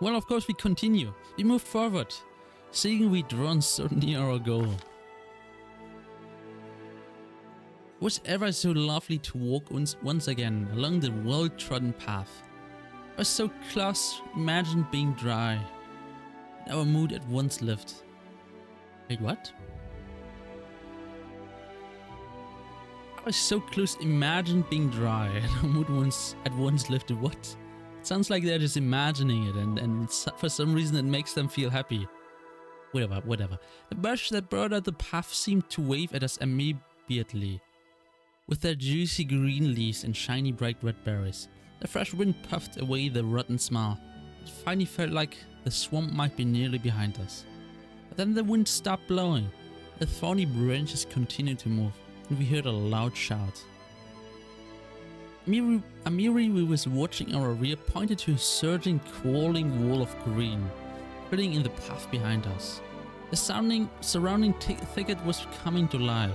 Well, of course we continue. We moved forward, seeing we'd run so near our goal. It was ever so lovely to walk once again along the well-trodden path. I was so close, imagined being dry. And our mood at once lifted. Wait, what? I was so close, imagined being dry, and our mood at once lifted. What? It sounds like they're just imagining it, and for some reason it makes them feel happy. Whatever. The bush that brought out the path seemed to wave at us immediately. With their juicy green leaves and shiny bright red berries, the fresh wind puffed away the rotten smell. It finally felt like the swamp might be nearly behind us. But then the wind stopped blowing, the thorny branches continued to move, and we heard a loud shout. Amiri, who was watching our rear, pointed to a surging, crawling wall of green, filling in the path behind us. The surrounding thicket was coming to life.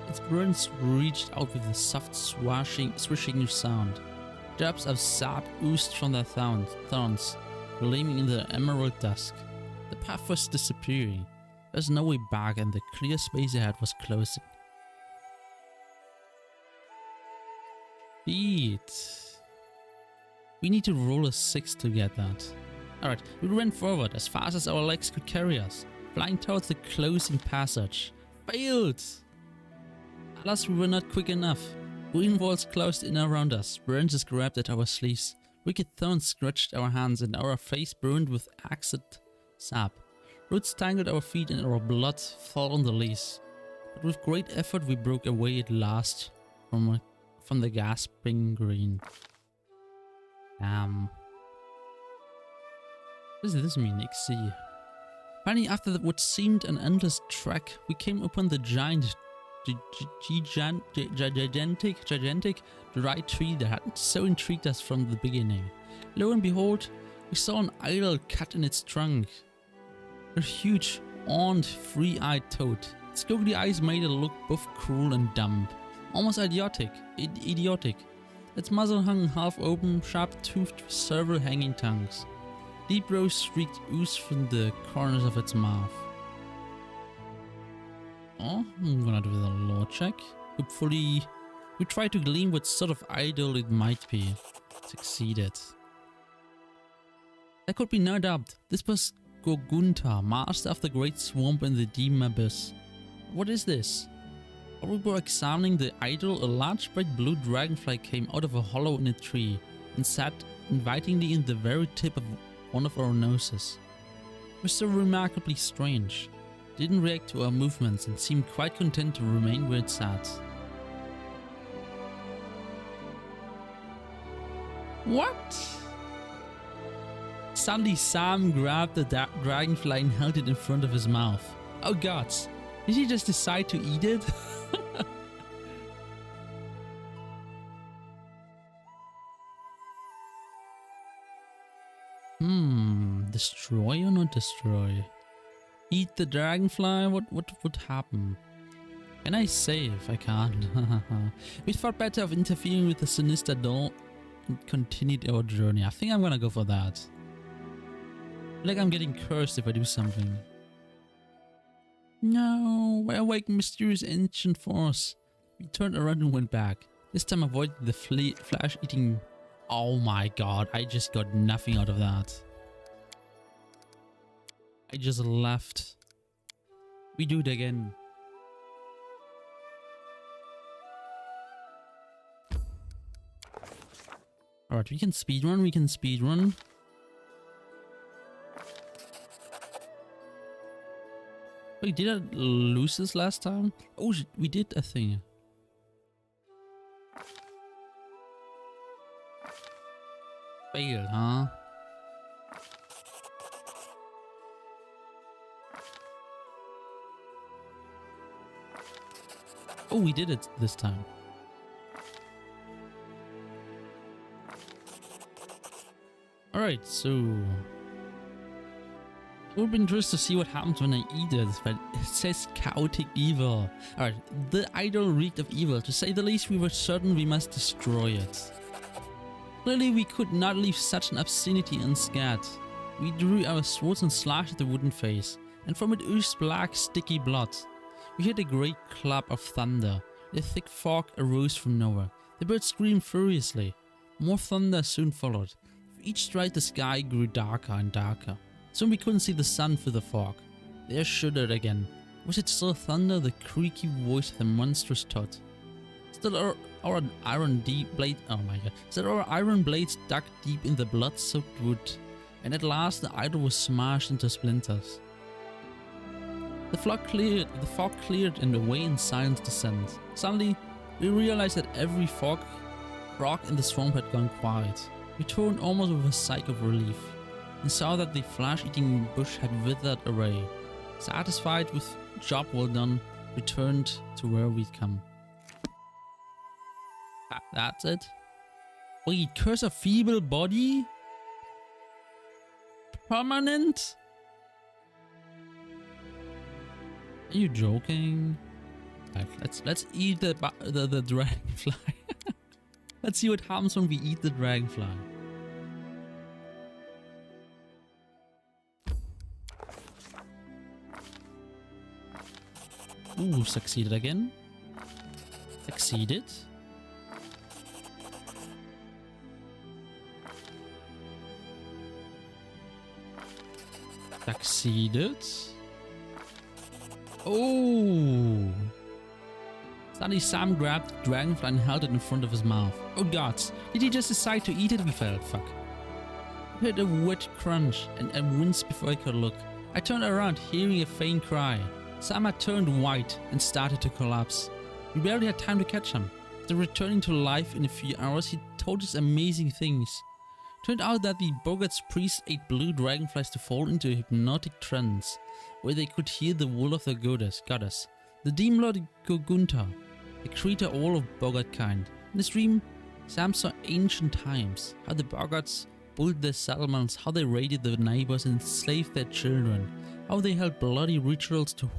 Its branches reached out with a soft swishing sound. Drops of sap oozed from their thorns, gleaming in the emerald dusk. The path was disappearing. There was no way back, and the clear space ahead was closing. Feats. We need to roll a 6 to get that. Alright, we ran forward as fast as our legs could carry us, flying towards the closing passage. Failed! Alas, we were not quick enough. Green walls closed in around us, branches grabbed at our sleeves, wicked thorns scratched our hands, and our face burned with acid sap. Roots tangled our feet and our blood fell on the leaves. But with great effort we broke away at last from the gasping green. Damn. What does this mean, XC? Finally, after what seemed an endless trek, we came upon the gigantic dry tree that had so intrigued us from the beginning. Lo and behold, we saw an idol cut in its trunk. A huge, horned, free-eyed toad. Its googly eyes made it look both cruel and dumb, almost idiotic. Its muzzle hung half open, sharp-toothed with several hanging tongues. Deep rose streaked ooze from the corners of its mouth. Oh, I'm gonna do the lore check. Hopefully, we try to glean what sort of idol it might be. Succeeded. There could be no doubt. This was Gorgunta, master of the great swamp in the dim abyss. What is this? While we were examining the idol, a large bright blue dragonfly came out of a hollow in a tree and sat invitingly in the very tip of one of our noses. It was so remarkably strange. It didn't react to our movements and seemed quite content to remain where it sat. What? Suddenly Sam grabbed the dragonfly and held it in front of his mouth. Oh gods, did he just decide to eat it? Destroy or not destroy? Eat the dragonfly? What would happen? Can I save? I can't. We thought better of interfering with the sinister doll and continued our journey. I think I'm gonna go for that. Like I'm getting cursed if I do something. No, I awake mysterious ancient force. We turned around and went back. This time avoiding the flesh-eating. Oh my god, I just got nothing out of that. I just left. We do it again. Alright, we can speedrun, Wait, did I lose this last time? Oh, we did a thing. Failed, huh? Oh, we did it this time. Alright, so it would be interesting to see what happens when I eat it, but it says chaotic evil. Alright, the idol reeked of evil. To say the least, we were certain we must destroy it. Clearly, we could not leave such an obscenity unscared. We drew our swords and slashed at the wooden face, and from it oozed black, sticky blood. We heard a great clap of thunder. A thick fog arose from nowhere. The birds screamed furiously. More thunder soon followed. With each strike the sky grew darker and darker. Soon we couldn't see the sun through the fog. The air shuddered again. Was it still thunder? The creaky voice of the monstrous toad. Still our iron blade. Oh my god! Still our iron blades dug deep in the blood-soaked wood, and at last the idol was smashed into splinters. The fog cleared, and away in silence descended. Suddenly, we realized that every frog in the swamp had gone quiet. We turned almost with a sigh of relief, and saw that the flesh-eating bush had withered away. Satisfied with job well done, returned to where we'd come. That's it? Wait, curse a feeble body? Permanent? Are you joking? Right, let's eat the dragonfly. Let's see what happens when we eat the dragonfly. Ooh, succeeded again. Succeeded. Succeeded. Oh! Suddenly Sam grabbed the dragonfly and held it in front of his mouth. Oh gods, did he just decide to eat it? We felt. Fuck. I heard a wet crunch and winced before I could look. I turned around, hearing a faint cry. Sam had turned white and started to collapse. We barely had time to catch him. After returning to life in a few hours, he told us amazing things. Turned out that the Boggart's priests ate blue dragonflies to fall into a hypnotic trance, where they could hear the will of the goddess, the demon lord Gogunta, a creature all of Boggart kind. In this dream, Sam saw ancient times, how the Boggarts built their settlements, how they raided their neighbors and enslaved their children, how they held bloody rituals to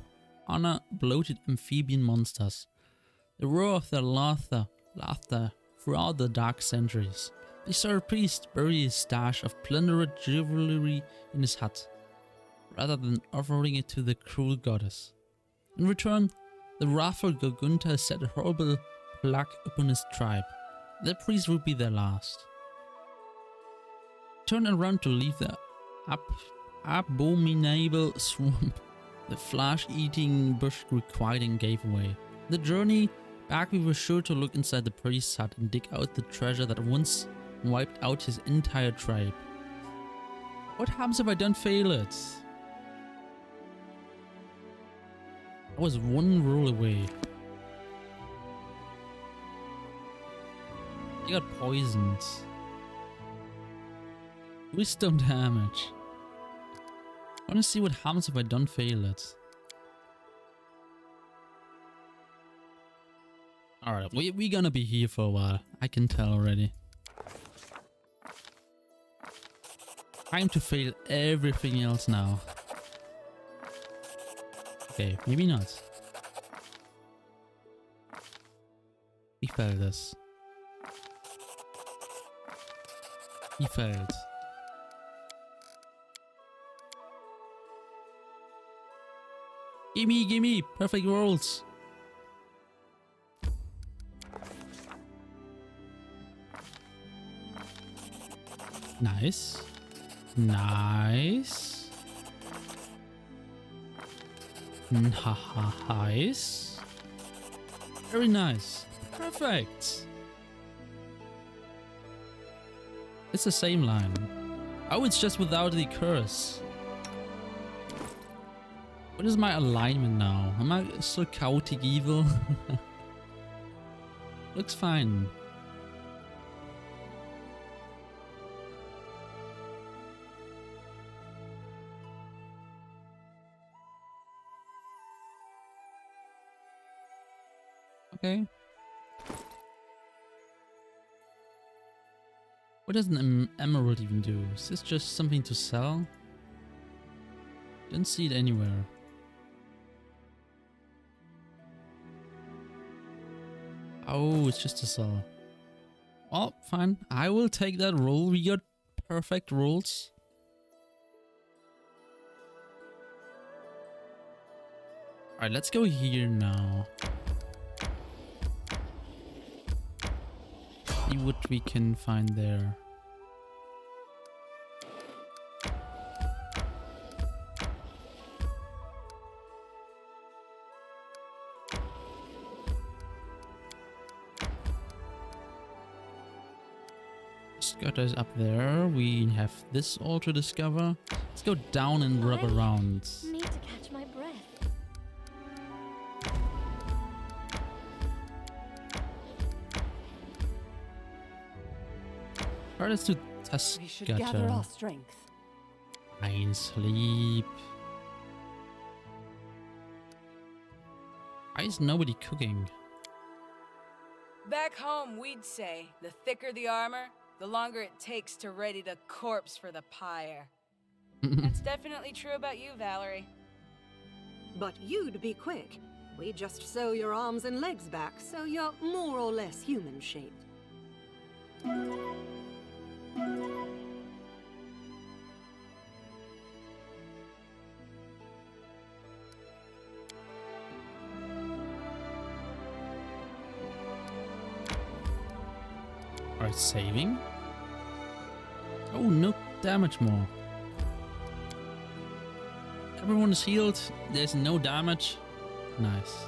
honor bloated amphibian monsters. The roar of their laughter throughout the dark centuries. They saw a priest bury his stash of plundered jewelry in his hut, rather than offering it to the cruel goddess. In return, the wrathful Gogunta set a horrible plague upon his tribe. The priest would be their last. Turned around to leave the abominable swamp. The flesh-eating bush grew quiet and gave way. The journey back, we were sure to look inside the priest's hut and dig out the treasure that once wiped out his entire tribe. What happens if I don't fail it? I was one roll away. I got poisoned. Wisdom damage. I want to see what happens if I don't fail it. Alright, we're gonna be here for a while. I can tell already. Time to fail everything else now. Okay, maybe not. He failed this. He failed. Gimme! Perfect rolls! Nice. Nice. Nice. Very nice. Perfect. It's the same line. Oh, it's just without the curse. What is my alignment now? Am I still chaotic evil? Looks fine. Okay. What does an emerald even do? Is this just something to sell? Didn't see it anywhere. Oh, it's just to sell. Well, fine. I will take that roll. We got perfect rolls. Alright, let's go here now. See what we can find there. Scutter is up there. We have this all to discover. Let's go down and rub around. Need to catch my breath. Alright, let's do We should gather our Scutter. strength. Fine, sleep. Why is nobody cooking? Back home, we'd say, the thicker the armor, the longer it takes to ready the corpse for the pyre. That's definitely true about you, Valerie. But you'd be quick. We just sew your arms and legs back, so you're more or less human-shaped. Alright, saving. Oh, no damage more. Everyone is healed. There's no damage. Nice.